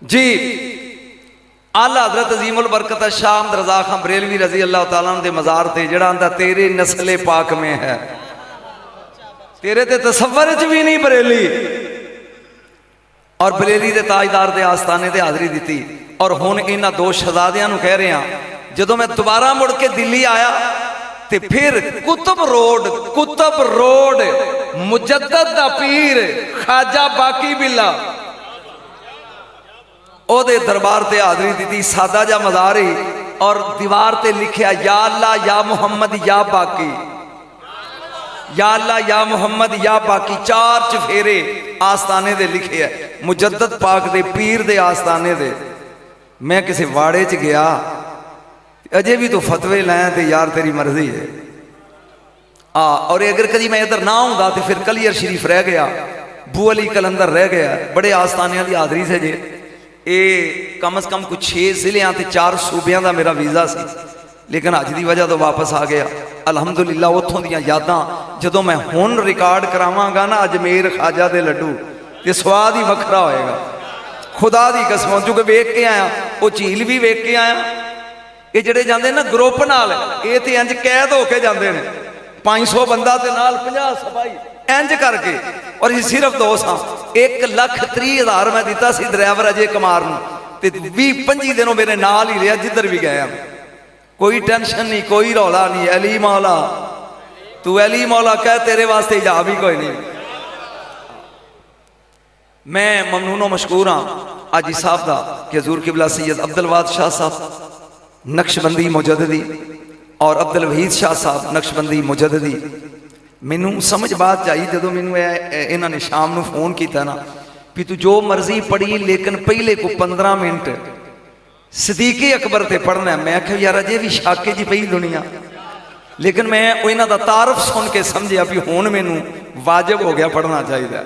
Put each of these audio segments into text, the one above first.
जी आला हजरत अजीमुल बरकत शाह अहमद रजा खां बरेलवी रजी अल्लाह तआला दे मज़ार ते जड़ा आंदा तेरे नस्ले पाक में है, तेरे ते तसव्वुर च भी नहीं बरेली। और बरेली दे ताजदार दे आस्थाने ते हाज़री दी। और हुण इन्हां दो शहजादियां नूं कह रहे हैं, जदों मैं दोबारा मुड़ के दिल्ली आया ते फिर कुतुब रोड मुजद्दद दा पीर ख्वाजा बाकी बिल्ला ओदे दरबार ते हाज़री दी। सादा जा मज़ार ही और दीवार ते लिखिया या अल्लाह या मुहम्मद या बाकी, या अल्लाह या मुहम्मद या बाकी। 4 चफेरे आस्थाने दे लिखे है, मुजद्दद पाक दे पीर दे आस्थाने दे। मैं किसी वाड़े च गया, अजे भी तो फतवे लाया तो यार तेरी मर्जी है। और अगर कभी मैं इधर ना आऊँगा तो फिर कलियर शरीफ रह गया, बू अली कलंदर रह गया, बड़े आस्थानिया की हाज़री से जे। ये कम अज़ कम कुछ 6 जिलियां ते 4 सूबियां का मेरा वीज़ा सी, लेकिन अज की वजह तो वापस आ गया। अलहमदुलिल्लाह उतों दियां यादां जदों मैं हुण रिकॉर्ड करावांगा ना अजमेर ख्वाजा दे लड्डू, तो स्वाद ही वखरा होएगा। खुदा दी कसम, क्योंकि वेख के आया, वो झील भी वेख के आया। ये जड़े जाते ना ग्रुप नाल, ये तो इंज कैद होके जाते हैं, 500 बंदा ते नाल 50 सफाई इंज करके। और ये सिर्फ 2 सा 1,30,000 मैं दिता सी ड्राइवर अजय कुमार नूं, ते 20-25 दिनों मेरे नाल ही रहा जिधर भी गया। कोई टेंशन नहीं, कोई रौला नहीं। अली मौला तू अली मौला कह, तेरे वास्ते हिजाब ही कोई नहीं। मैं ममनून मशकूर हाँ आजी साहब का कि हजूर किबला सैयद अब्दुल वाद शाह साहब नक्शबंदी मुजद्ददी और अब्दुल वहीद शाह साहब नक्शबंदी मुजद्ददी। मैनू समझ बात आई जो मैनू इन्होंने शाम को फोन किया ना भी तू जो मर्जी पढ़ी, लेकिन पहले को 15 मिनट सदीके अकबर से पढ़ना। मैं आख्या यार अजे भी शाके जी पई दुनिया, लेकिन मैं इन्हों का तारफ सुन के समझिया भी हुण मैनू वाजिब हो गया पढ़ना चाहिए।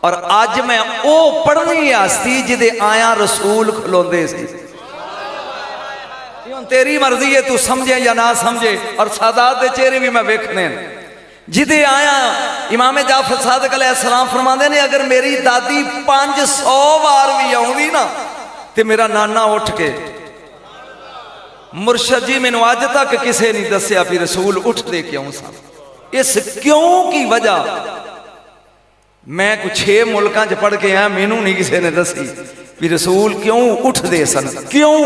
और अज मैं वो पढ़नी आस्ती जिदे आया रसूल खलोंदे सी। तेरी मर्जी है तू समझे या ना समझे। और सादात दे चेहरे भी मैं वेखने जिदे आया। इमाम जाफर सादिक अलैहिस्सलाम फरमाते ने अगर मेरी दादी 500 बार भी आउंदी ना ते मेरा नाना उठ के मुर्शद जी मैनू अज तक किसी नहीं दसिया भी रसूल उठते क्यों सन। इस क्यों की वजह मैं कुछ 6 मुल्कों च पढ़ के आया, मैनू नहीं किसी ने दसी भी रसूल क्यों उठते सन। क्यों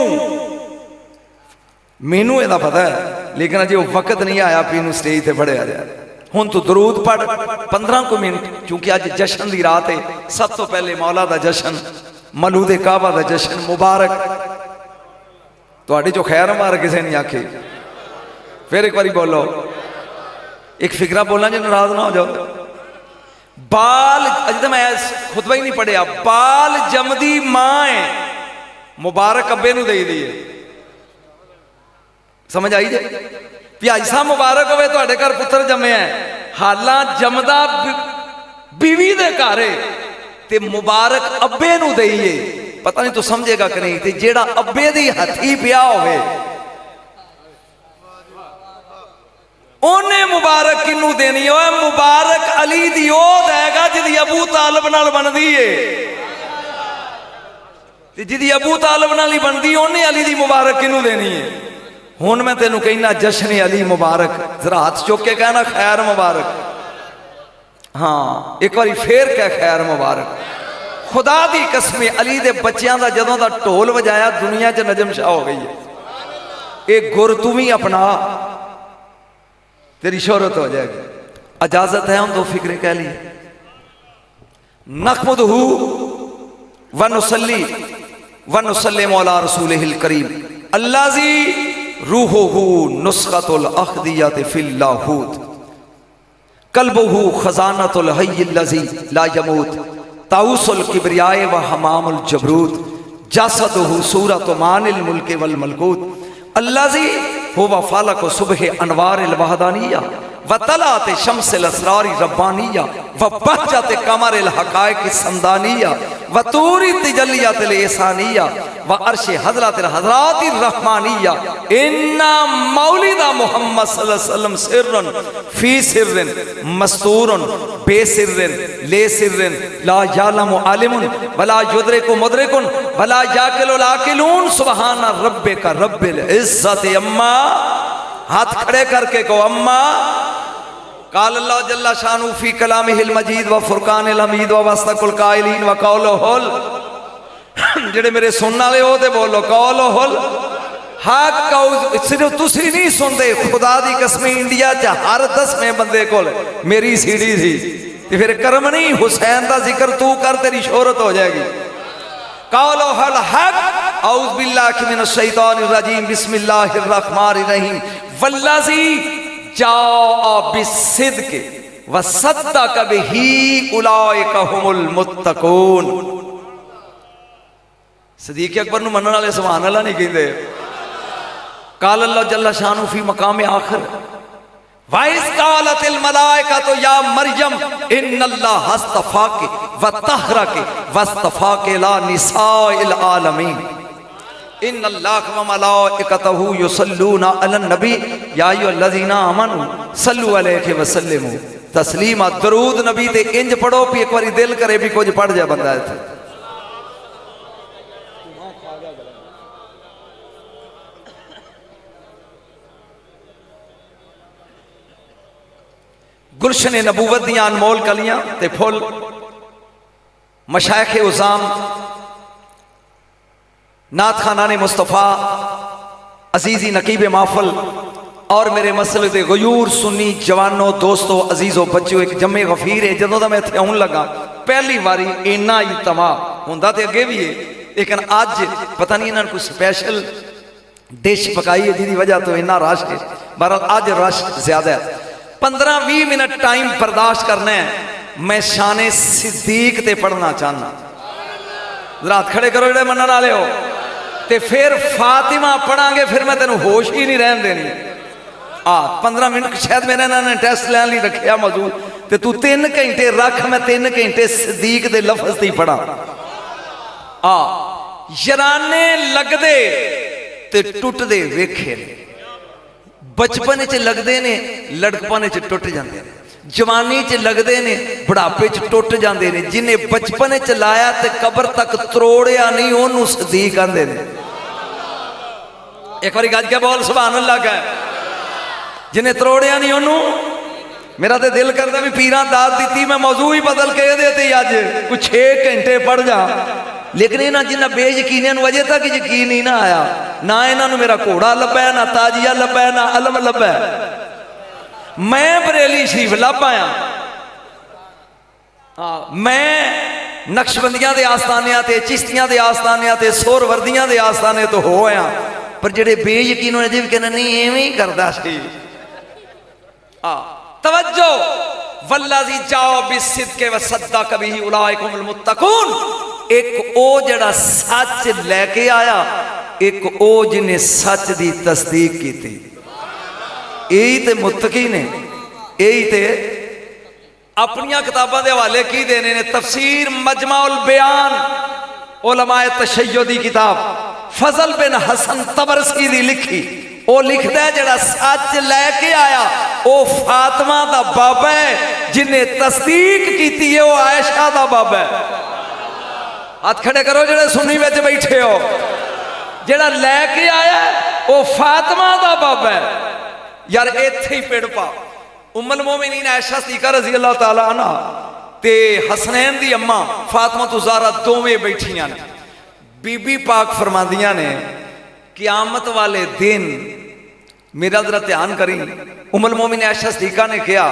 मैनू यदा पता है, लेकिन अजे वक्त नहीं आया भी इनू स्टेज पर पढ़िया जाए। हुण तू दरूद पढ़ 15 को मिनट, क्योंकि अज जश्न की रात है। सब तो पहले मौला का जश्न, मलूदे काबा का जश्न मुबारक। तुहाडे चो खैर मुबारक किसी ने आखे, फिर एक बारी बोलो, एक फिकरा बोलना जो नाराज ना हो जाओ। बाल अज तो मैं खुतबा ही नहीं पढ़िया। बाल जमदी मां है, मुबारक अब्बे नूं दई दी है। समझ आई जे भी ऐसा मुबारक होवे तुहाडे घर पुत्र जमे है, हालां जमदा बीवी दे घर ते मुबारक अब्बे नूं दईए। पता नहीं तू समझेगा कि नहीं। ते जेड़ा अब्बे दी हथी पिया होवे ओने मुबारक किनू देनी है? मुबारक अली दी ओ देगा जिदी अबू तालिब नाल बनदी है, ते जिदी अबू तालिब नाल ही बनदी ओने अली दी मुबारक किनू देनी है? हुण मैं तेनू कहना जश्न अली मुबारक, जरा हाथ चुक के कहना खैर मुबारक। हाँ एक बार फिर कह खैर मुबारक। खुदा दी कसम अली दे बच्चों का जदों दा ढोल वजाया दुनिया च नजम शाह हो गई है। एक गुर तू भी अपना, तेरी शोहरत हो जाएगी। इजाजत है हम 2 फिक्रे कह लिए। नखमुदहू व नुसल्ली व नुसल्लिमु अला रसूलिहिल करीम अल्लाज़ी रूहुहू नुस्खतुल अख्दियत फिल लाहूत कल्बुहू खजानतुल हय्यिल लज़ी ला यमूत ताउसुल किब्रियाए व हमामुल जबरूत जसदुहू सूरतु मानिल मुल्क वल मलकूत अल्लाज़ी हुवा फालक सुबह अनवारिल वहदानिया व तलात शम्सिल असरारी रब्बानिया व बहजत कमरिल हकायक संदानिया व तूरी तजल्लियातिल एहसानिया व अर्श हजरत हजरात रहमानिया इन्ना मौलिदा मुहम्मद सल्लल्लाहु अलैहि वसल्लम सिर्रन फी सिर्रन मस्तूरन बेसिर्रन ले सिर्रन ला यालमु आलिमुन वला युद्रिकु मुद्रिकुन वला याकिलु लाकिलून सुबहान रब्बिका रब्बिल इज्जत। अम्मा हाथ खड़े करके को अम्मा काल अल्लाह जल्ला शानु फी कलामिहिल मजीद व फुरकानिल हमीद व वस्तकुल काइलीन व कौलुहुल जेड़े मेरे सुनने वाले हो ते बोलो कौलुहुल हक। सिर्फ तुसी नहीं सुनते, खुदा दी कसम इंडिया च हर 10वें बंदे कोल मेरी सीडी थी ते फिर करम नहीं हुसैन दा जिक्र तू कर तेरी शोहरत हो जाएगी। कौलुहुल हक औज़ बिल्लाहि मिनश शैतानिर रजीम बिस्मिल्लाहिर रहमानिर रहीम वल्लज़ी जाअ बिस्सिद्क़ व सद्दक़ बिही उलाइका हुमुल मुत्तक़ून। सदीक अकबर नूं मनण वाले सुभान अल्लाह नहीं कहंदे। काल अल्लाह जल्ला शानु फी मकाम आखिर वाइस कालतिल मलाइकातु या मरियम इन्नल्लाह अस्तफाके व तहरके वस्तफाके ला निसाइल आलमीन इन्नल्लाह व मलाइकतहु युसल्लूना अलन नबी या अय्युहल्लज़ीना आमनू सल्लु अलैहि व सल्लिमू तस्लीमा। दरूद नबी ते इंज पढ़ो भी एक बारी दिल करे भी कुछ पढ़ जाए बंदा इत्थे। गुलशन नबूवत दियां अनमोल कलियां ते फुल मशाइख उज़ाम नात खाना ने मुस्तफ़ा अजीज़ी नकीब माफल और मेरे मसले दे गयूर सुन्नी जवानों दोस्तों अजीज़ों बच्चों एक जम्मे गफीर है। जदों दा मैं इत्थे आउण लगा पहली बारी इन्ना इज्तमा हुंदा ते अगे भी है, लेकिन अज पता नहीं इन्हां कोई स्पैशल डिश पकाई है जिहदी वजह तो इन्ना रश है। बहरहाल अज रश ज्यादा है। 15-20 मिनट टाइम बर्दाश्त करना है। मैं शाने सिद्दीक ते पढ़ना चाहना, रात खड़े करो जेड़े मनण वाले हो, ते फिर फातिमा पढ़ांगे, फिर मैं तेन होश ही नहीं रहन देनी। 15 मिनट शायद मेरे इन्होंने टेस्ट लैन लिए रखा मौजूद, ते तू 3 घंटे रख, मैं 3 घंटे सिद्दीक दे लफज दी पढ़ा। यराने लगदे ते टुटदे वेखे, बचपन च लगते ने लड़कपन च टुट जाते हैं, जवानी च लगते ने बुढ़ापे च टुट जाते हैं। जिन्हें बचपन च लाया ते कबर तक त्रोड़िया नहीं उन्होंने सदीक आंदे ने। एक बार गज के बोल सुभान अल्लाह का। जिन्हें त्रोड़िया नहीं उन्होंने, मेरा तो दिल करता भी पीरा दाद दी मैं मौजू ही बदल के देती अज कुछ 6 घंटे पढ़ जा, लेकिन इन्होंने जिन्हें बेयकीनिया अजे तक यकीन ही ना आया। ना इन्हों मेरा घोड़ा लभा, ना ताजिया लभा, ना अलम लभा। मैं बरेली शरीफ लभ आया। मैं नक्शबंदियां दे आस्थानियां ते चिश्तियां दे आस्थानियां ते सोहरवर्दियां दे आस्थाने तो हो आया, पर जेडे बेयकीन होने जी भी कहना नहीं एवं ही करता सी। तवज्जो वल्लज़ी जाओ बिस्सिद्क़ व सद्दक़ बिही उलाइका हुमुल मुत्तक़ून। एक ओ जड़ा सच लैके आया, एक ओ जिन्हें सच दी तस्दीक की थी। यही ते मुत्तकी ने, यही ते अपनिया किताबां दे हवाले की देने ने। तफसीर मजमाउल बयान उलमाए तशय्युद दी किताब फजल बिन हसन तबरसी दी लिखी, वो लिखता है जड़ा सच लैके आया वो फातिमा दा बाबा है, जिन्हें तस्दीक की है वो आयशा दा बाबा है। हाथ खड़े करो जेड़े सुन्नी विच बैठे हो। जेड़ा लैके आया वो फातिमा दा बाबा है। यार इत्थे ही पेड़ पा उम्मुल मोमिनीन आयशा सिद्दीका रज़ी अल्लाह तआला अन्हा ते हसनैन दी अम्मा फातिमा तो ज़हरा दोवें बैठियां ने। बीबी पाक फरमांदियां ने क़यामत वाले दिन, मेरा जरा ध्यान करी, उम्मुल मोमिनीन आयशा सिद्दीका ने कहा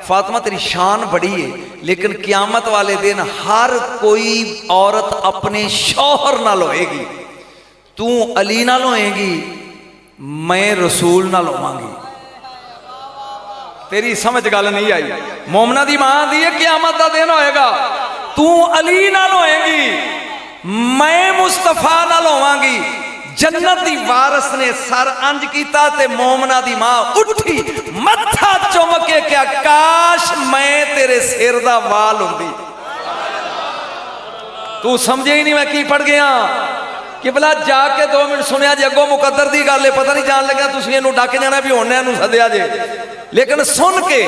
फातिमा तेरी शान बड़ी है, लेकिन क़यामत वाले दिन हर कोई औरत अपने शौहर नाल होएगी। तू अली नाल होएगी, मैं रसूल नाल होवांगी। तेरी समझ गल नहीं आई। मोमना दी मां दी क़यामत दा दिन होएगा, तू अली नाल होएगी, मैं मुस्तफा नाल होवांगी। जन्नत दी वारस ने सर अंज कीता ते मोमना दी मां उठी मत्था चुम के क्या काश मैं तेरे सिर दा वाल हुंदी। तू समझे ही नहीं मैं की पढ़ गया। कि भला जाके 2 मिनट सुनिया जी अगों मुकद्दर की गल है, पता नहीं जान लगा तुम इनू डक जाना भी होने सद्या जे, लेकिन सुन के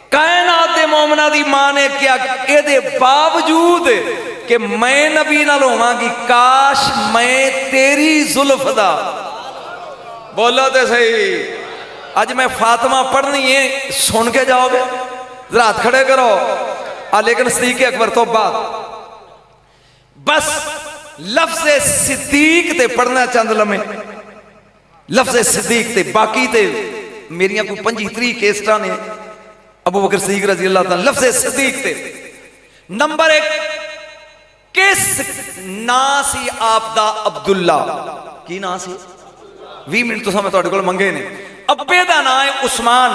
कायनात दे मोमना दी मां ने क्या ये बावजूद कि मैं नबी नाल होवांगी, काश मैं तेरी जुल्फ दा, बोलो तो सही, अज मैं फातिमा पढ़नी है, सुन के जाओगे, जरा हाथ खड़े करो। लेकिन सिद्दीक़ अकबर तो बाद बस लफ्ज़ सिद्दीक ते पढ़ना चंद लम्हे, लफ्ज़ सिद्दीक ते बाकी ते मेरिया कोई 25-30 केसटा ने अबू बकर सिद्दीक रज़ी अल्लाह तआला। लफ्ज़ सिद्दीक ते नंबर 1 किस ना सी आपदा? अब्दुल्ला। की ना सी? 20 मिनट तो मैं तुहाडे कोल मंगे ने। अब्बे दा नाम है उस्मान,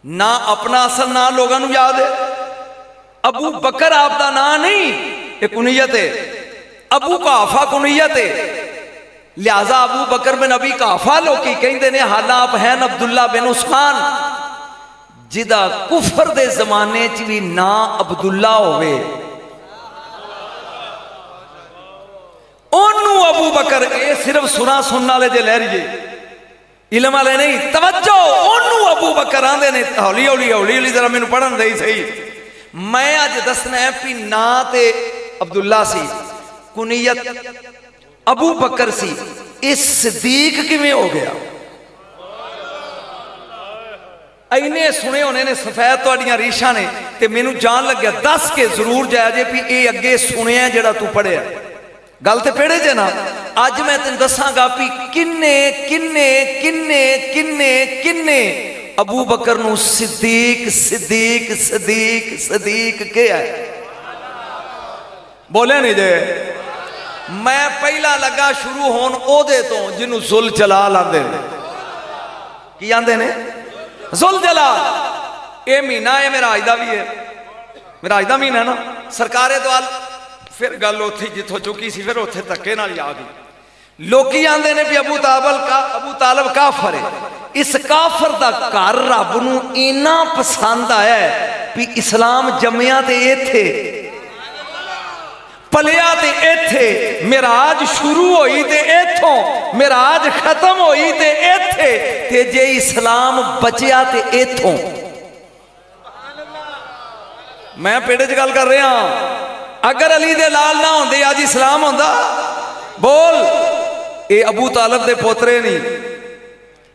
ना अपना असल ना लोगों को याद है। अबू बकर आपका नाम नहीं, ये कुनियत है। अबू काफा कुनियत है, लिहाजा अबू बकर बिन अबी काफा लोग कहते हैं, हालां आप हैं अब्दुल्ला बिन उस्मान, जिदा कुफर दे जमाने च भी ना अब्दुल्ला होवे, ओनू अबू बकर। ये सिर्फ सुना सुनने वाले जे लहरिए, इलम वाले नहीं। तवज्जो, ओनू अबू बकर आंदे ने। हौली हौली हौली हौली जरा मैनू पढ़न दे सही। मैं अज दसना है भी ना ते अब्दुल्ला सी, कुनियत अबू बकर सी, इस सिद्दीक किवें हो गया? इन्ने सुने होने ने सफेद तुहाडियां रीशा ने, ते मैनू जान लग्या दस के जरूर जाया जे भी ये अगे सुनिया जेड़ा तू पढ़िया। गल तो पेड़े जे ना। अज मैं तेन दसांगा भी किन्ने किन्ने किन्ने किन्ने किन्ने अबू बकर नू सिद्दीक सिद्दीक सिद्दीक सिद्दीक क्या है? बोले नहीं जे। मैं पहला लगा शुरू होन ओदे तो जिन्हों जुल जलाल आंदे ने। की आंदे ने? जुल जलाल। ये महीना है मेरा अज दा भी है, मेरा अज दा महीना है ना। सरकारे द्वाल फिर गल उथे जिथों चुकी सी, फिर उथे धक्के नाल आ गई। लोकी आंदे ने भी अबू तालिब काफर है। इस काफर दा घर रब नू इन्ना पसंद आया है भी इस्लाम जम्मिया ते इत्थे, पलिया ते इत्थे, मिराज शुरू होई ते इत्थों, मिराज खत्म होई ते इत्थे, ते जे इस्लाम बचिया ते इत्थों। मैं पेड़े च गल कर रहा, अगर अली दे लाल ना होंदे अज इस्लाम होंदा? बोल। ये अबू तालिब दे पोतरे नहीं।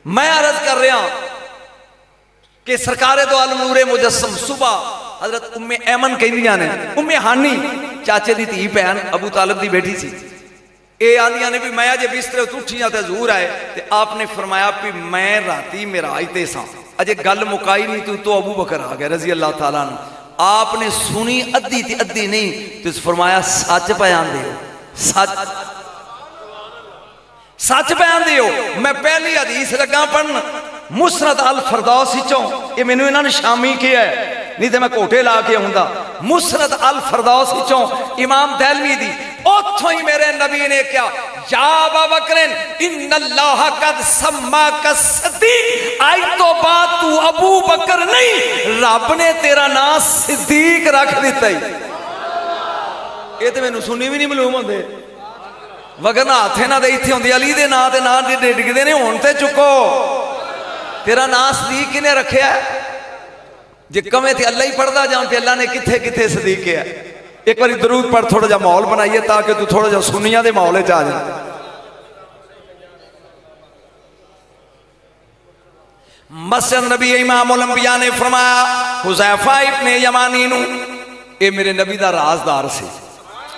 मैं अर्ज कर रहा कि सरकारे दो आलम नूरे मुजस्सम सुबह हजरत उम्मे ऐमन कहंदियां ने, उम्मे हानी चाचे दी धी भैन अबू तालिब दी बेटी सी, ये आंदियां ने भी मैं अजे बिस्तरे उठियां ते हजूर आए ते आपने फरमाया भी मैं राती मेराज ते सा। अजे गल मुकाई नहीं तू तो अबू बकर आ गया रजी अल्लाह तआला अन्हु। आपने सुनी अद्धी ते अद्धी नहीं तो फरमाया सच बयान दियो, सच सच बयान दियो। मैं पहली हदीस लगा पढ़न मुसनद अल फरदौस चों, ये मैनू इन्होंने शामी किया है, नहीं तो मैं कोटे ला के आऊंगा। मुसनद अल फरदौस चों इमाम दहलवी दी, उथों ही मेरे नबी ने क्या, या अबा बकरिन इन्नल्लाह कद सम्माका सिद्दीक, आज तो बाद तू अबू बकर नहीं, रब ने तेरा नाम सिद्दीक रख दिता ही। ये तो मैनू सुनी भी नहीं मालूम होंदे, वगरना हाथे ना दे इत्थे होंदी अली दे नां ते नां डिगदे ने। हुण ते चुको, तेरा नाम सदीक किने रखिया? जे कमे ते अल्लाह ही पढ़दा जाऊं ते अल्लाह ने किथे किथे सदीक है। एक बार दरूद पढ़, थोड़ा जा माहौल बनाइए ताकि तू थोड़ा जा सुनिया दे माहौल च आ जा। मसजिद नबी इमाम उल अंबिया ने फरमाया हुज़ैफा इब्ने यमानी नू, ये मेरे नबी दा राजदार सी।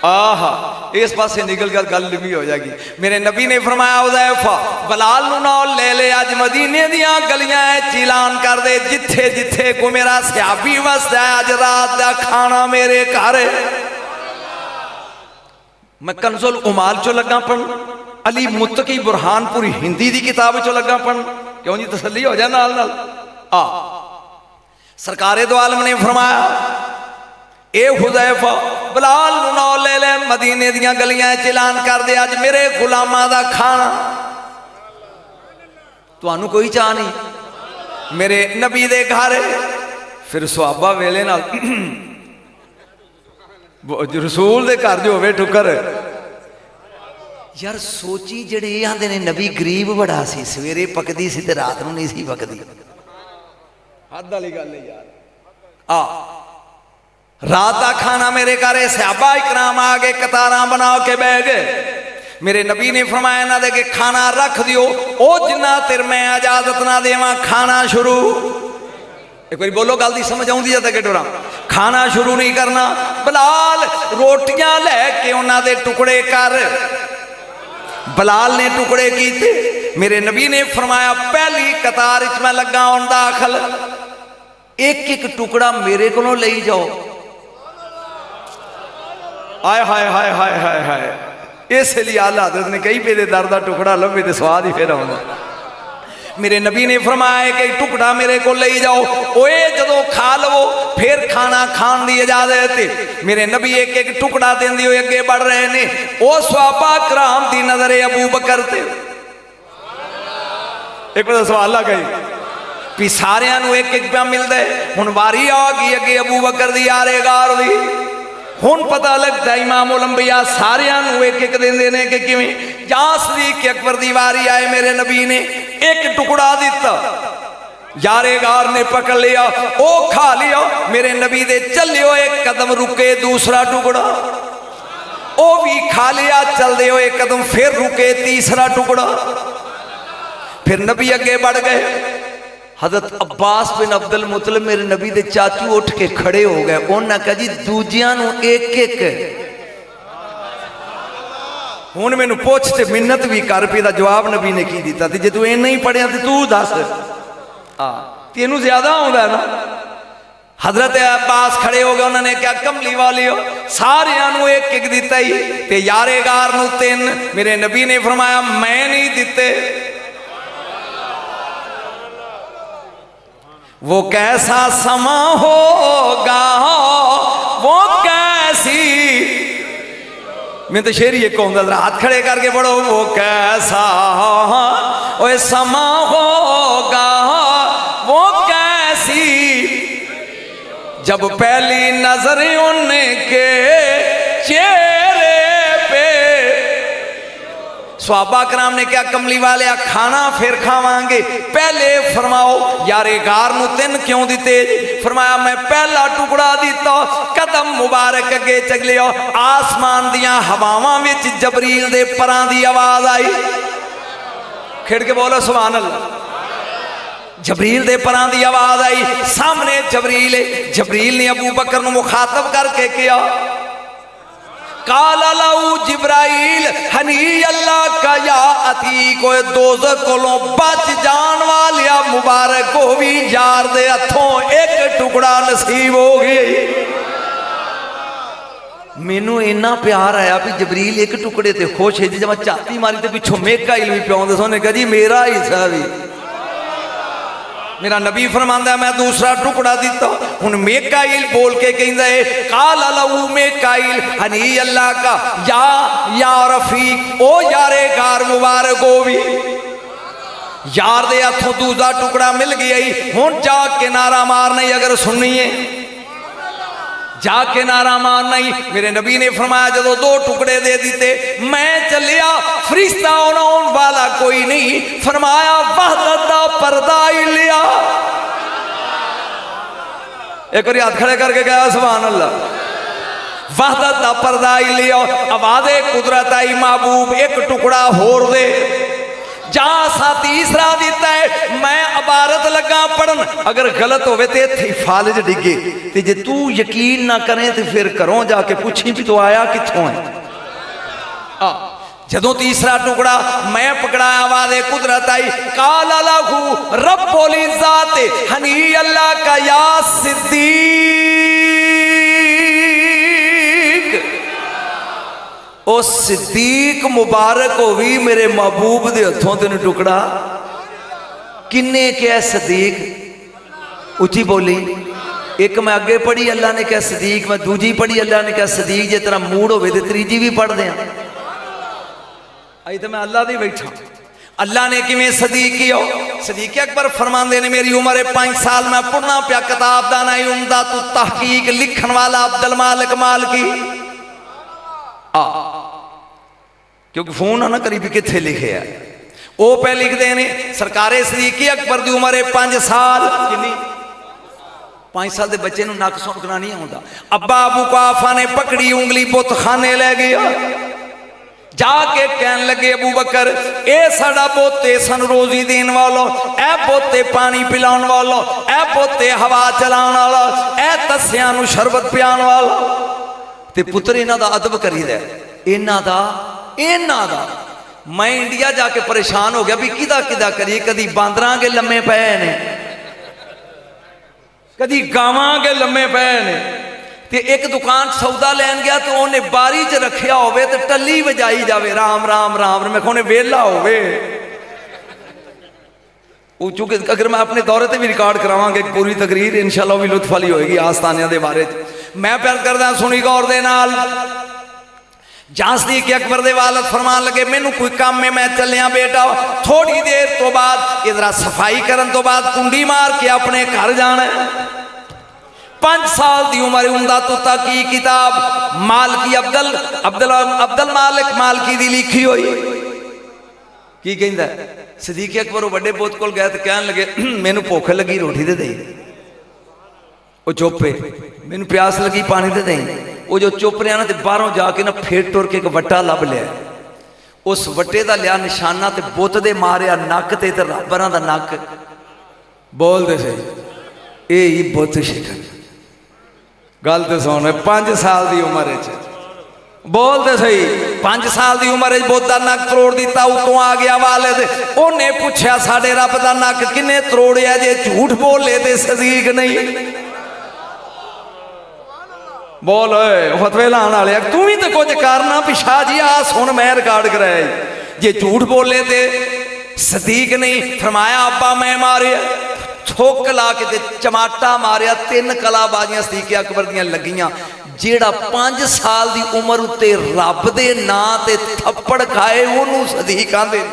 आहा, इस पासे निकल कर गल लंबी हो जाएगी। मेरे नबी ने फरमाया हुज़ैफा बलाल नू नाल ले ले, अज मदीने दियां गलियां ऐलान कर दे, जिथे जिथे को मेरा सहाबी वसदा है अज रात दा खाना मेरे घर। मैं कंजुल उमाल चो लगा पढ़, अली मुत्तकी बुरहानपुरी हिंदी की किताब चो लगा पढ़, क्यों जी तसल्ली हो जाए नाल नाल। सरकारे दो आलम ने फरमाया ए हुज़ैफा बलाल नू नाल ले ले, मदीने दियां गलियां ऐलान कर दे, अज मेरे गुलामां दा खाना। तुहानू कोई चाह नहीं मेरे नबी दे घर? फिर सुहाबा वेले नाल रसूल दे घर जो होवे ठुकर यार सोची जेड़े ये आंदे ने नबी गरीब बड़ा सी, सवेरे पकदी सी ते रात नूं नहीं सी पकदी। हद वाली गल है यार। रात का खाना मेरे घर सहाबा इकराम आ गए, कतारां बना के बह गए। मेरे नबी ने फरमाया इन्हां दे के खाना रख दियो, ओ जिन्ना तेर मैं इजाजत ना देवां खाना शुरू। एक बार बोलो गल दी समझ आउंदी है कि डोरा खाना शुरू नहीं करना। बिलाल रोटियां लैके उन्हां दे टुकड़े कर। बिलाल ने टुकड़े कीते। मेरे नबी ने फरमाया पहली कतार च मैं लगा हुण दाखल, एक एक टुकड़ा मेरे कोलों लई जाओ। हाय हाय हाय हाय हाय हाय। इसलिए आला हज़रत ने कही मेरे दर का टुकड़ा लभे तो स्वाद ही फिर आउंदा। मेरे नबी ने फरमाया कि टुकड़ा मेरे को ले जाओ, ओए जदों खा लवो फिर खाना खान की इजाजत है। मेरे नबी एक एक टुकड़ा देंदे हुए अगे बढ़ रहे ने। ओ सहाबा कराम दी नजर अबू बकर ते एक बार सवाल आ गई भी सारियां नूं एक एक पिया मिलदा है। हुण वारी आ गई अगे अबू बकर दी यारेगार दी। हुण पता लगता इमाम उल अंबिया सारियां नूं एक एक देंदे ने कि किवें। जां सदीक अकबर दी वारी आए, मेरे नबी ने एक टुकड़ा दिता, यारेगार ने पकड़ लिया, ओ खा लिया। मेरे नबी दे चलियो एक कदम रुके, दूसरा टुकड़ा ओ भी खा लिया, चलदे हो एक कदम फिर रुके, तीसरा टुकड़ा। फिर नबी अगे बढ़ गए। हजरत अब्बास बिन अब्दुल मुतलिब मेरे नबी दे चाचू उठ के खड़े हो गए। उन्होंने कहा जी दूजियां नूं एक एक। हुण मैनू पुछ ते मिन्नत भी कर पे दा जवाब नबी ने की दिता। जे तू इन्ना ही पढ़िया तो तू दस, तेनू ज्यादा आउंदा ना। हजरत अब्बास खड़े हो गए। उन्होंने क्या कमली वाली हो सारियां नूं एक एक दिता ही ते यारेगार नूं तीन। मेरे नबी ने फरमाया मैं नहीं दिते। वो कैसा समा होगा, वो कैसी, मैं तो शेर ये कहूँगा जरा हाथ खड़े करके पढ़ो। वो कैसा वो समा होगा, वो कैसी जब पहली नजर उनके चेहरे पे। सहाबा कराम ने क्या कमली वाले खाना फिर खावांगे, पहले फरमाओ यारेगार नूं तीन क्यों दिते। फरमाया मैं पहला टुकड़ा दिता, कदम मुबारक अगे चलियो। आसमान दियां हवावां विच जबरील दे परां दी आवाज आई। खिड़ के बोलो सुभान अल्लाह। जबरील दे परां दी आवाज आई। सामने जबरील है। जबरील ने अबू बकर नूं मुखातब करके किया, काला लाऊ जिब्राइल हनी अल्लाह का या अती कोई दोज़ख कोलों बच जान वालिया मुबारक हो भी यार दे हथों एक टुकड़ा नसीब हो गई। मैनू इन्ना प्यार आया भी जबरील एक टुकड़े ते खुश है। जब मैं झाती मारी तो पिछों मेकाइल भी प्याउंदे सोने कहा जी मेरा हिस्सा भी। मेरा नबी फरमांदा मैं दूसरा टुकड़ा दिता। हुण मेकाइल बोल के कहंदा है काला लहू मेकाइल हनी अल्लाह का या रफीक ओ यारे गार मुबारक हो भी। यार दे हथों दूसरा टुकड़ा मिल गया। हुण जाके नारा मारना ही अगर सुनिए, जाके नारा मारना ही। मेरे नबी ने फरमाया जदों दो टुकड़े दे दिते मैं चलिया, फरिश्ता आने वाला कोई नहीं। फरमाया वहदत दा पर्दा ही लिया। एक बार हाथ खड़े करके कहा सुभान अल्लाह। वहदत दा पर्दा ही लिया। आवाज़े कुदरत आई महबूब एक टुकड़ा होर दे। जहां सा तीसरा दिता है मैं अबारत लगा पढ़न, अगर गलत होवे ते इत्थे फालिज डिगे ते जे तू यकीन ना करे तो फिर घरों जाके पूछी भी तो आया कित्थों है। जदों तीसरा टुकड़ा मैं पकड़ाया वादे कुदरत आई काला लहू रब्बुल इज्जत हनी अल्लाह का या सिद्दीक। ओ सिद्दीक मुबारक हो भी मेरे महबूब दे हथों तेन टुकड़ा। किन्ने क्या सदीक उची बोली। एक मैं अगे पढ़ी अल्लाह ने क्या सदीक, मैं दूजी पढ़ी अल्लाह ने क्या सदीक। जे तेरा मूड होवे ते त्रीजी भी पढ़ दें। अभी तो मैं अल्लाह दी बैठा। अल्लाह ने किवें सदीक किया। सदीक अकबर फरमांदे ने मेरी उम्र 5 साल मैं पढ़ना पिया किताब दा नाम उम्दा तू तहकीक लिखन वाला अब्दुल मालिक मालकी। क्योंकि फोन ना करी भी कितने लिखे है। वो पे लिखते हैं सरकारे सदीकी अकबर की उम्र है 5 साल। कितनी? 5 साल के बच्चे नक सुनकना नहीं आता। अब्बा अबू काफा ने पकड़ी उंगली बुत खाने ले गया, जाके कहन लगे अबू बकर ए साडा पोते सन रोजी देने वाला, ए पोते पानी पिलाने वाला, ए पोते हवा चलाने वाला, ए तस्या नू शरबत पियान वाला। ते पुत्र इन्हां दा अदब करीदा, इन्हां दा मैं इंडिया जाके परेशान हो गया भी किदा किदा करिए। कदी बांदरां के लम्मे पे ने, कदी गावां के लम्मे पे ने। ते एक दुकान सौदा लैन गया तो उन्हें बारी च रखिया होवे ते टल्ली वजाई जावे राम राम राम। मैं कहने वेला होवे। चूंकि अगर मैं अपने दौरे ते भी रिकॉर्ड करावांगे पूरी तकरीर इंशाल्लाह भी लुत्फ वाली होएगी आस्थानिया के बारे। मैं प्यार करदा सुनी गौर दे नाल। जांसदी के अकबर दे वालद फरमान लगे मैनू कोई काम में मैं चलिया बेटा। थोड़ी देर तो बाद इधर सफाई करन तो बाद कुंडी मार के अपने घर जाना है। 5 साल की उम्र उमदा तुता की किताब मालकी अब्दुल मालिक मालकी दी लिखी हुई की कहंदा सदीक अकबर बड़े पोत कोल गए तो कहन लगे मैनू भुख लगी रोटी दे दे। वो चुप है। मैनू प्यास लगी पानी दे दे। वो जो चुप रहा ना तो बाहरों जाके ना फिर टुर के एक वट्टा लभ लिया। उस वट्टे का लिया निशाना तो बुत दे मारिया नक ते रबरा का नक। बोलते सही ये बुत शिकन गल तो सुन। 5 साल की उम्र बोलते सही 5 साल की उम्र बुत का नक तरोड़ दिता। उतों आ गया वाले उन्हें पूछा साडे रब का नक किन्ने तरोड़िया जे झूठ बोले तो सदीक नहीं। बोल फतवे लाने वाले तू भी तो कुछ करना पिछा जी आ सुन मैं रिकॉर्ड कराया जे झूठ बोले तो सदीक नहीं। फरमाया अब्बा मैं मारिया थुक ला के चमाटा मारिया 3 कलाबाजियां सदीक अकबर दियां लगियां। जेड़ा 5 साल की उम्र उत्ते रब दे नां ते थप्पड़ खाए ओनू सदीक आंदे।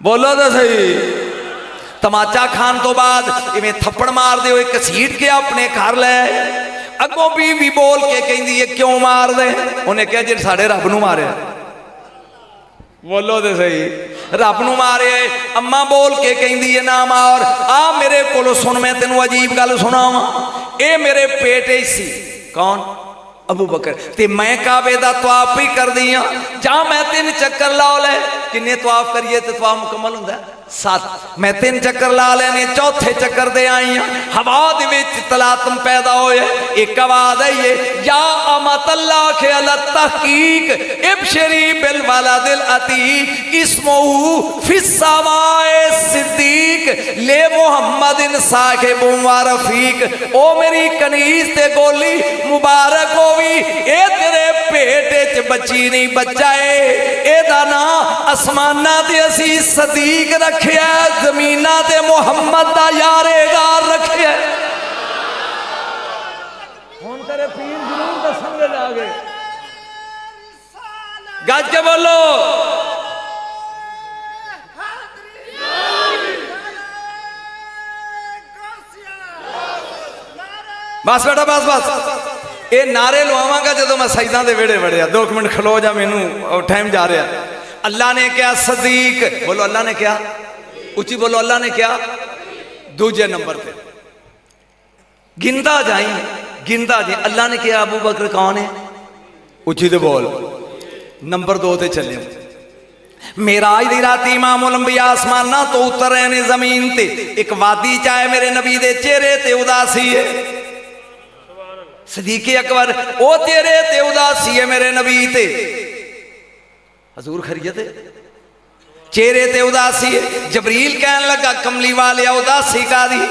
बोलो तो सही। तमाचा खान तो बाद इवें थप्पड़ मार दे हुए घसीट के अपने घर ले। अगों बीवी बोल के कहती है क्यों मार दे। उन्हें कहा जी साढ़े रब नू मारे। बोलो तो सही रब नू मारे। अम्मा बोल के कहती है ना मार आ मेरे को सुन मैं तेन अजीब गल सुनावा। ये मेरे पेट सी कौन अबू बकर ते मैं काबे दा तवाफ ही कर दी हाँ। जा मैं 3 चक्कर ला ले। किन्ने तवाफ करिए तो तवाफ मुकम्मल होंदा 7। मैं 3 चक्कर ला लेने चौथे चक्कर दे आई हाँ। हवा दे विच तलातम पैदा होए। एक आवाज आई है या अमतल्लाह के अल तहकीक इबशरी बिल वलदिल अतीक इस्मुहु फिस समाए सिद्दीक ले मुहम्मदिन साहिब व रफीक। ओ मेरी कनीज ते गोली मुबारक होवी ए तेरे पेट च बच्ची नहीं बच्चा है। एदा ना आसमाना ते असी सदीक रखिया जमीना ते मुहम्मद दा यारेगार रखिया। हुण तेरे पीर जरूर दसणगे जाके गज के बोलो। बस बेटा बस बस ये नारे लवावांगा जो मैं सजदा दे वेड़े वड़िया। 2 मिनट खलो जा मैनू टाइम जा रहा। अल्लाह ने क्या सदीक बोलो। अल्लाह ने क्या उची बोलो। अल्लाह ने क्या दूजे नंबर पे गिनता जाई गिनता जी। अल्लाह ने क्या अबू बकर कौन है उची तो बोल। नंबर 2 ते चले मेराज दी राती इमामुल अंबिया आसमाना तो उतर रहे ने जमीन ते। एक वादी चाहे मेरे नबी दे चेहरे ते उदासी है। सदीक अकबर ओ चेहरे ते उदासी है मेरे नबी ते। हजूर खैरियत है चेहरे ते उदासी है। जबरील कहन लगा कमली वाले उदासी का दी।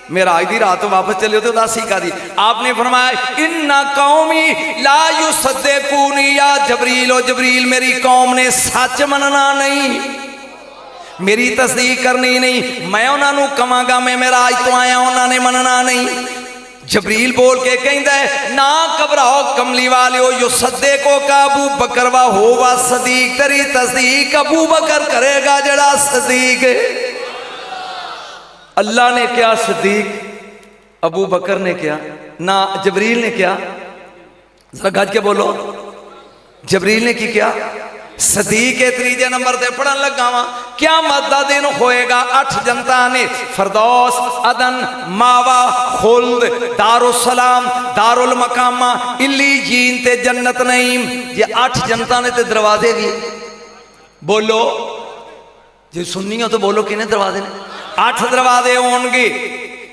मेराज दी रात वापस चले तो उदासी का दी। आपने फरमाया इन्ना कौमी ला युसद्दिकूनी या जबरील। ओ जबरील मेरी कौम ने सच मनना नहीं मेरी तस्दीक करनी नहीं। मैं उन्होंने कहांगा मैं मेराज तो आया उन्होंने मनना नहीं। जबरील बोल के कहता है ना घबराओ कमली वाले हो यो सदे को का अबू बकर वा हो वा सदीक। तेरी तस्दीक अबू बकर करेगा जड़ा सदीक। अल्लाह ने क्या सदीक अबू बकर ने क्या ना जबरील ने क्या। जरा गज के बोलो जबरील ने की किया, सदीक के तीजे नंबर से पढ़न लगा वा, क़यामत दा दिन होएगा 8 जनता ने, फरदौस, अदन, मावा, खुल्द, दारुसलाम, दारुल मकामा, इल्लीजीन ते जन्नत नईम। ये 8 जनता ने ते दरवाजे भी बोलो, जे सुन्नी हो तो बोलो किने दरवाजे ने? 8 दरवाजे होंगे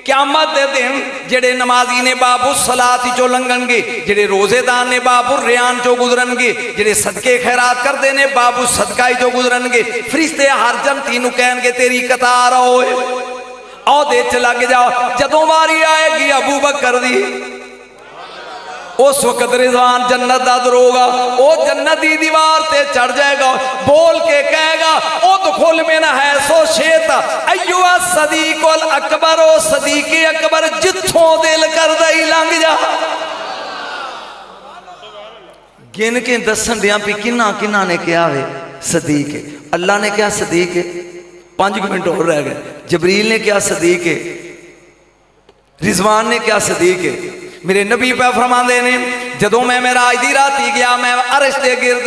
क़यामत दे दिन। जेड़े नमाजी ने बाबू सलात चो लंघनगे, जेड़े रोजेदार ने बाबू रियान चो गुजरनगे, जेड़े सदके खैरात करते ने बाबू सदका चो गुजरनगे। फरिश्ते हर जमती नूं कहणगे तेरी कतार ओए औहदे च लग जाओ। जदों वारी आएगी अबू बकर दी, उस वक्त रिजवान जन्नत दा दरोगा वो जन्नत की दीवार ते चढ़ जाएगा, बोल के कहेगा उदखुल मिन हैसो शिता अय्युहा सदीकुल अकबर, ओ सदीके अकबर जिथों दिल करदा ही लंघ जा। गिन के दसन दिया भी किन्ना किन्ना ने कहा वे सदीक। अल्लाह ने कहा सदीक, 5 मिनट और रह गए। जबरील ने कहा सदीक, रिजवान ने कहा सदीक। मेरे नबी पे फरमाते ने जदों मैं मेराज दी राती गया, मैं अरश दे गिरद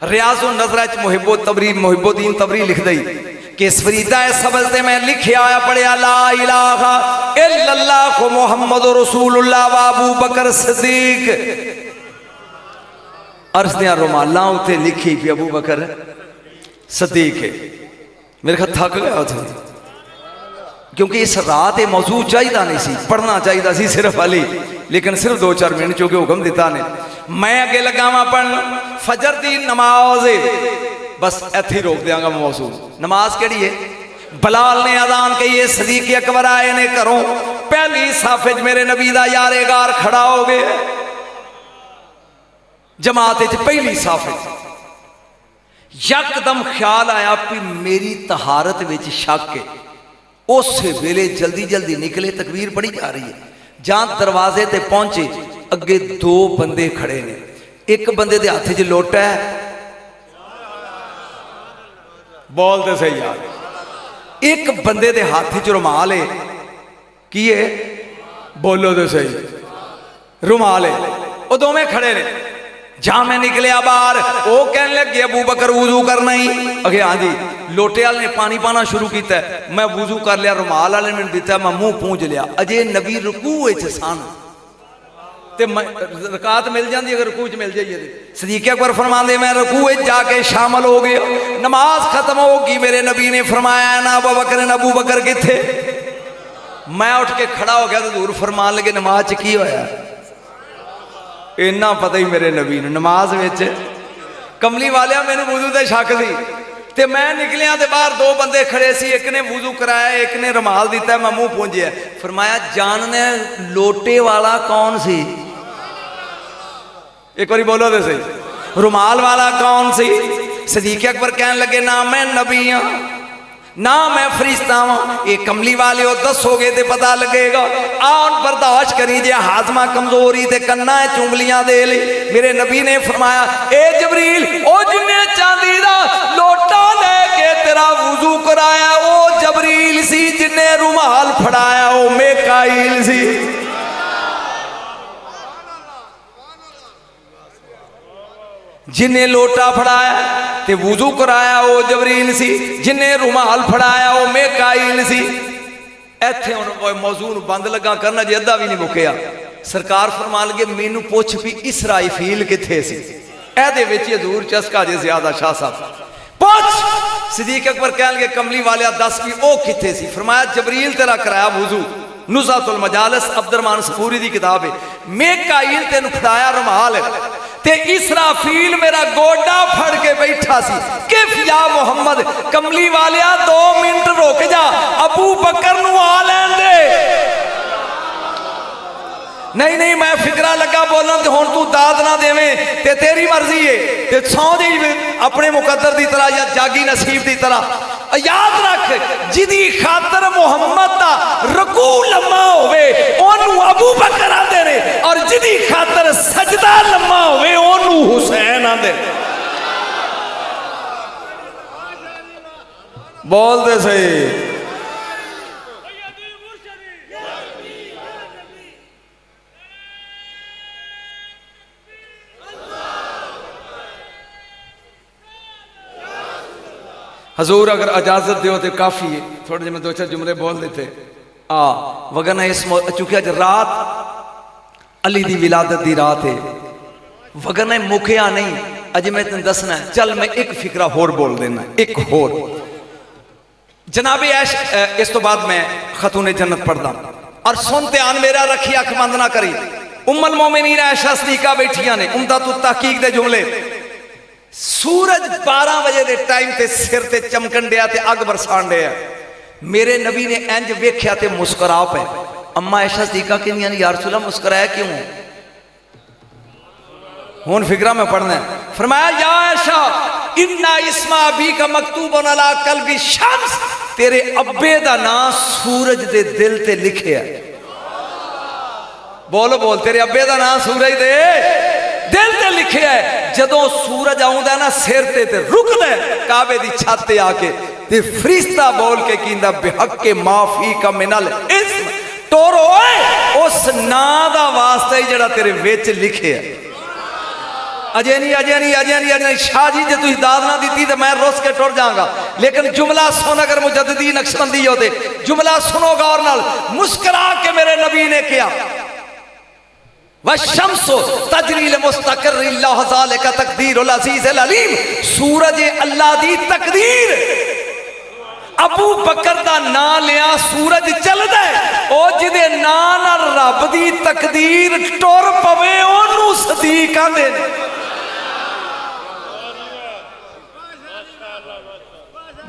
रियाजुन नज़रा च मुहिबुद्दीन तबरी लिख दई कि इस फरीदा सबल से मैं लिखिया आया पढ़िया ला इलाहा इल्लल्लाह मुहम्मदुर रसूलुल्लाह व अबू बकर सिद्दीक। अर्श दियां रुमालां उत्ते लिखी भी अबू बकर सिद्दीक है। मेरे ख्याल थक गया उथे, क्योंकि इस रात ये मौजू चाहिए नहीं सी, पढ़ना चाहिए सी सिर्फ अली, लेकिन सिर्फ 2-4 मिनट चूंकि हुक्म दिता ने। मैं अगे लगा वा पढ़न फजर की नमाज, बस इत्थे ही रोक देंगा मौजू। नमाज केड़ी है? बलाल ने अजान कही है, सदीक अकबर आए ने घरों, पहली साफे मेरे नबी दा यारे गार खड़ा हो गए जमात च पहली साफे। यकदम ख्याल आया कि मेरी तहारत विच शक है। उस वेले जल्दी जल्दी निकले, तकबीर पढ़ी जा रही है। जहां दरवाजे ते पहुंचे अगे 2 बंदे खड़े ने। एक बंदे दे हाथ च लोटा है, बोलते सही यार। एक बंदे दे हाथ च रुमाल है, की है? बोलो तो सही, रुमाल है। वो दोवें खड़े ने। जहां मैं निकलिया बाहर, वो कहने लगे अबू बकर वुजू करना ही? अगे हाँ जी। लोटे वाले ने पानी पाना शुरू किया, मैं वुजू कर लिया, रुमाल वाले ने दिता, मैं मुंह पूंज लिया। अजे नबी रुकू सन ते रकात मिल जाती अगर रुकू च मिल जाइए। सदीक अकबर फरमाते मैं रुकू जाके शामिल हो गया, नमाज खत्म होगी। मेरे नबी ने फरमाया ना अबू बकर, अबू बकर किथे? मैं उठ के खड़ा हो गया तो दूर फरमान लगे नमाज च की होया? इन्ना पता ही मेरे नबी ने नमाज विच कमली वालिया मैंने वुजू ते शक सी ते मैं निकलिया ते बाहर 2 बंदे खड़े सी, एक ने वुजू कराया, एक ने रुमाल दिता, मैं मुंह पूंजिया। फरमाया जानने लोटे वाला कौन सी? एक बारी बोलो तो सही, रुमाल वाला कौन सी? सदीक अकबर कहने लगे ना मैं नबी हाँ ना मैं फरिश्ता हाँ। ये कमली वाले हो दसोगे तो पता लगेगा। आन बर्दाश्त करी जे हाजमा कमजोरी ते कन्ना चुंगलियां दे ली। मेरे नबी ने फरमाया ए जबरील, ओ जिन्ने चांदी दा लोटा लेके तेरा वुजू कराया ओ जबरील सी, जिन्ने रुमाल फड़ाया ओ मेकाइल सी। जिन्हें लोटा फड़ाया ते वुजू कराया वो जबरील सी, जिन्हें रुमाल फड़ाया वो मेकाइल सी। इत्थे हुण मौजू बंद लगा करना जे अद्धा भी नहीं मुक्या। सरकार फरमान लगे मैनू पुछ भी इसराइफील किथे सी? एहदे विच हजूर चस्का जे ज्यादा शाह साहब पुछ। सदीक अकबर कह लगे कमली वाले दस भी ओ किथे सी? फरमाया जबरील तेरा कराया वुजू, नुज़ातुल मजालिस अब्दुर्रहमान सफूरी दी किताब है। मेकाइल तेन फड़ाया रुमाल ते इसराफील मेरा गोडा फड़ के बैठा सी। किफ या मोहम्मद, कमली वालिया 2 मिनट रुक जा, अबू बकर नू आ लैन दे। नहीं नहीं मैं फिकरा लगा बोलना ते हुण तू दाद ना देवें ते तेरी मर्जी है ते सौ जी अपने मुकद्दर दी तरह या जागी नसीब दी तरह। याद रख जिदी खातर मुहम्मद दा रुकू लम्मा होवे ओनू अबू बकर आंदे ने, और जिदी खातर सजदा लम्मा होवे ओनू हुसैन आंदे। बोल दे सही। हजूर अगर इजाजत दो तो काफ़ी है, थोड़े जे मैं दो चार जुमले बोल देते वगरना इस चूंकि अज रात अली दी विलादत दी रात है, वगरना मुखिया नहीं अज मैं तेन दसना है। चल मैं एक फिक्रा होर बोल देना, एक होर जनाब ऐश। इस तो बाद मैं खतून जन्नत पढ़दा और सुन ध्यान मेरा रखी, अख बंद ना करी। उम्मुल मोमिनीन ऐशा सदीका बैठिया ने, उमदा तू तहकीक दे जुमले। सूरज 12 बजे दे टाइम ते सिर ते चमकन दिया ते अग बरसान दिया। मेरे नबी ने इंज वेख्या ते मुस्कुरा पे। अम्मा ऐशा सदीका कहंदियां या रसूल अल्लाह मुस्कुराया क्यों? हुन फिक्रा में पढ़ना है। फरमाया या ऐशा इन्ना इस्मा अबी का मकतूबुन अला कल्बी शम्स, तेरे अब्बे दा नाम सूरज दे दिल ते लिखे है। बोलो बोल, तेरे अब्बे दा नाम सूरज दे दिल ते लिखे है। जदों सूरज आउंदा ना सिर ते रुकदा काबे दी छत ते आके ते फरिश्ता बोल के कींदा बेहक के माफी का मिनल इस्म टोर ओए उस नाम दा वास्ता ही जेड़ा तेरे विच लिखे है। अजे नहीं अजे नहीं अजे नहीं अजे नहीं शाह जी जे तुम दाद ना दी तो मैं रुस के टुर जाऊंगा। लेकिन जुमला सुन, अगर मुजद्दिदी नक्शबंदी होते जुमला सुनो गौर नाल। मुस्कुरा के मेरे नबी ने किया वशम्सु तजरी लिमुस्तक़र्रिन लहा ज़ालिका तक़दीरुल अज़ीज़िल अलीम। सूरज अल्लाह दी तकदीर। अबू बकर दा ना लिया सूरज चलदा है, ओ जिदे ना नाल रब दी तकदीर टुर पवे ओनू सदीक आंदे ने।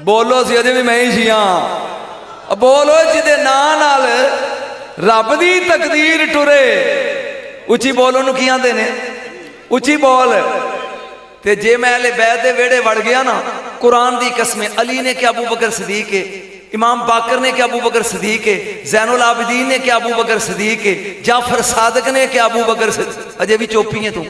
बोलो सी अजे भी मैं ही छिया। बोलो जिदे ना नाल रब दी तकदीर टुरे। उची बोलो नू की आंदे ने? उची बोल। ते जे मैं अहले बैत दे वेड़े वड़ गया ना, कुरान दी कसमें अली ने क्या अबू बकर सदीक है, इमाम बाकर ने क्या अबू बकर सदीक है, ज़ैनुल आबिदीन ने क्या अबू बकर सदीक है, जाफर सादक ने क्या अबू बकर सदीक। अजे भी चोपी है तू।